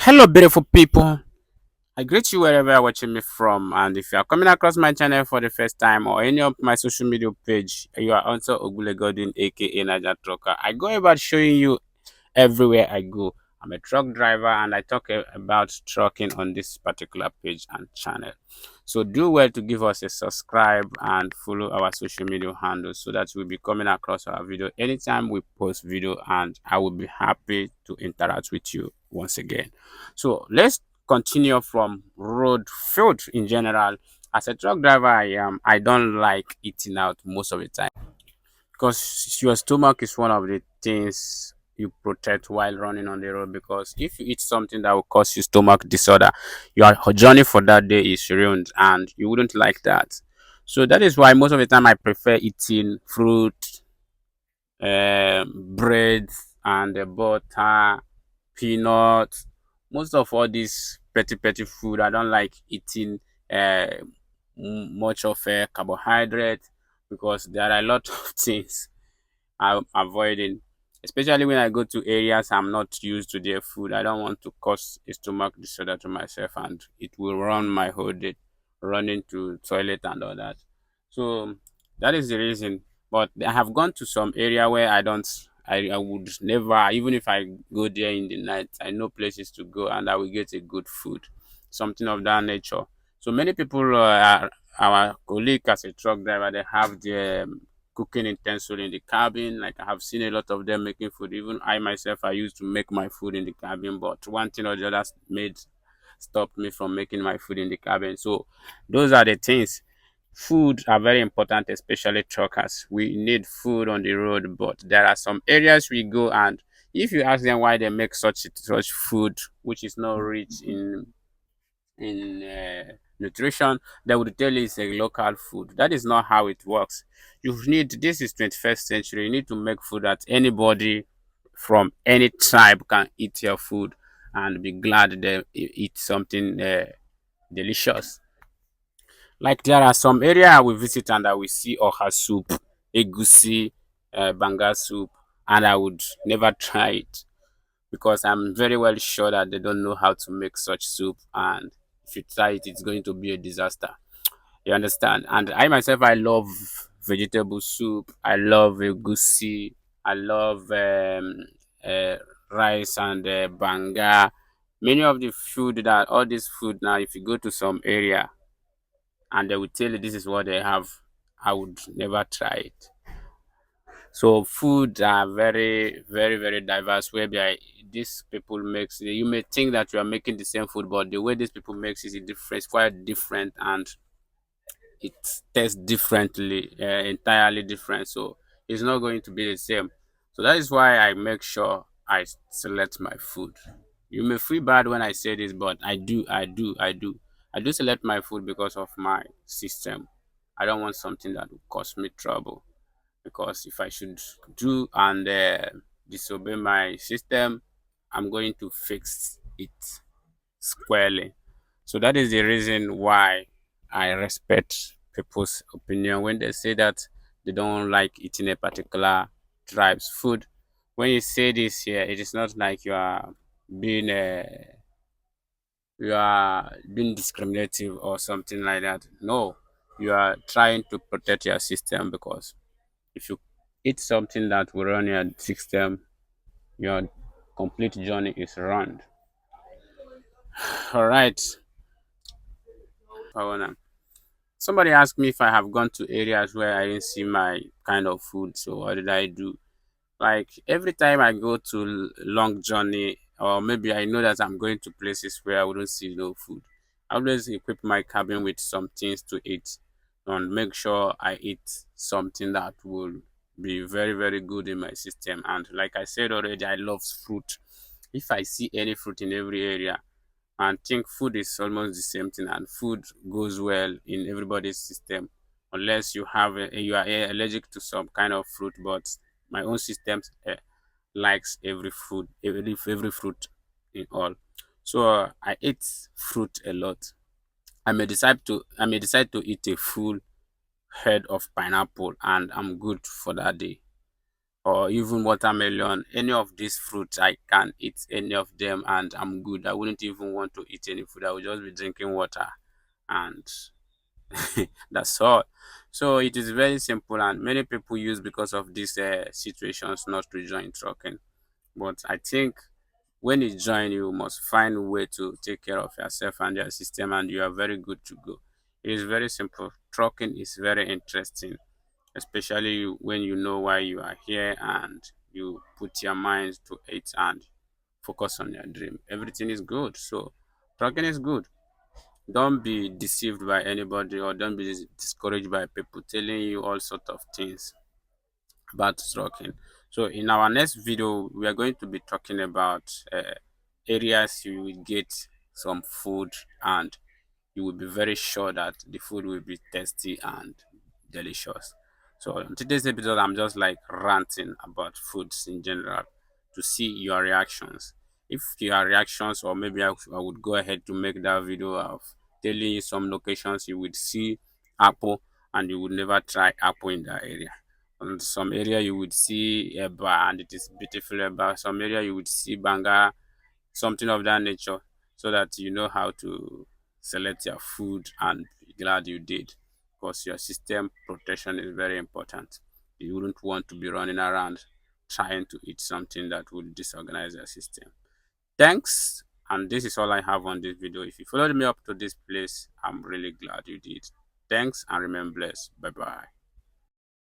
Hello, beautiful people. I greet you wherever you're watching me from. And if you are coming across my channel for the first time or any of my social media page, you are also Ogule Godwin, aka Naja Trucker. I go about showing you everywhere I go. I'm a truck driver and I talk about trucking on this particular page and channel. So do well to give us a subscribe and follow our social media handles so that we'll be coming across our video anytime we post video, and I will be happy to interact with you once again. So let's continue from road food in general. As a truck driver I don't like eating out most of the time because your stomach is one of the things you protect while running on the road, because if you eat something that will cause you stomach disorder, your journey for that day is ruined and you wouldn't like that. So that is why most of the time I prefer eating fruit, bread and butter, peanuts, most of all this petty food. I don't like eating uh, much of a carbohydrate because there are a lot of things I'm avoiding, especially when I go to areas I'm not used to their food. I don't want to cause a stomach disorder to myself, and it will run my whole day, running to toilet and all that. So that is the reason. But I have gone to some area where I would never, even if I go there in the night, I know places to go and I will get a good food, something of that nature. So many people, our colleague as a truck driver, they have their cooking utensil in the cabin. Like I have seen a lot of them making food. Even I myself, I used to make my food in the cabin, but one thing or the other made stopped me from making my food in the cabin. So those are the things. Food are very important, especially truckers. We need food on the road, but there are some areas we go, and if you ask them why they make such food, which is not rich in nutrition, they would tell you it's a local food. That is not how it works. You need, this is 21st century, you need to make food that anybody from any tribe can eat your food and be glad they eat something delicious. Like there are some area I will visit and I will see oha soup, egusi, banga soup, and I would never try it because I'm very well sure that they don't know how to make such soup, and if you try it, it's going to be a disaster. You understand? And I myself, I love vegetable soup. I love egusi. I love uh, rice and banga. Many of the food that all this food now, if you go to some area and they will tell you this is what they have, I would never try it. So food are very diverse. Whereby these people makes, you may think that you are making the same food, but the way these people makes is different, it's quite different, and it tastes differently, entirely different. So it's not going to be the same. So that is why I make sure I select my food. You may feel bad when I say this, but I do select my food because of my system. I don't want something that will cause me trouble, because if I should do and disobey my system, I'm going to fix it squarely. So that is the reason why I respect people's opinion when they say that they don't like eating a particular tribe's food. When you say this here, it is not like being you are being discriminative or something like that. No, you are trying to protect your system, because if you eat something that will run your system, your complete journey is ruined. All right. Somebody asked me if I have gone to areas where I didn't see my kind of food. So what did I do? Like every time I go to long journey, or maybe I know that I'm going to places where I wouldn't see no food, I always equip my cabin with some things to eat and make sure I eat something that will be very good in my system. And like I said already, I love fruit. If I see any fruit in every area, and think food is almost the same thing, and food goes well in everybody's system, unless you are allergic to some kind of fruit. But my own system likes every fruit in all. So I eat fruit a lot. I may decide to eat a full head of pineapple and I'm good for that day. or even watermelon, any of these fruits, I can eat any of them and I'm good. I wouldn't even want to eat any food. I would just be drinking water and that's all. So it is very simple, and many people use because of these situations not to join trucking. But I think when you join, you must find a way to take care of yourself and your system, and you are very good to go. It is very simple. Trucking is very interesting, especially when you know why you are here and you put your mind to it and focus on your dream. Everything is good. So trucking is good. Don't be deceived by anybody, or don't be discouraged by people telling you all sort of things about trucking. So in our next video, we are going to be talking about areas you will get some food and you will be very sure that the food will be tasty and delicious. So in today's episode, I'm just like ranting about foods in general to see your reactions. If your reactions, or maybe I would go ahead to make that video of telling you some locations you would see apple and you would never try apple in that area. On some area you would see eba and it is beautiful eba. Some area you would see banga, something of that nature, so that you know how to select your food and be glad you did, because your system protection is very important. You wouldn't want to be running around trying to eat something that would disorganize your system. Thanks, and this is all I have on this video. If you followed me up to this place, I'm really glad you did. Thanks and remain blessed. Bye bye.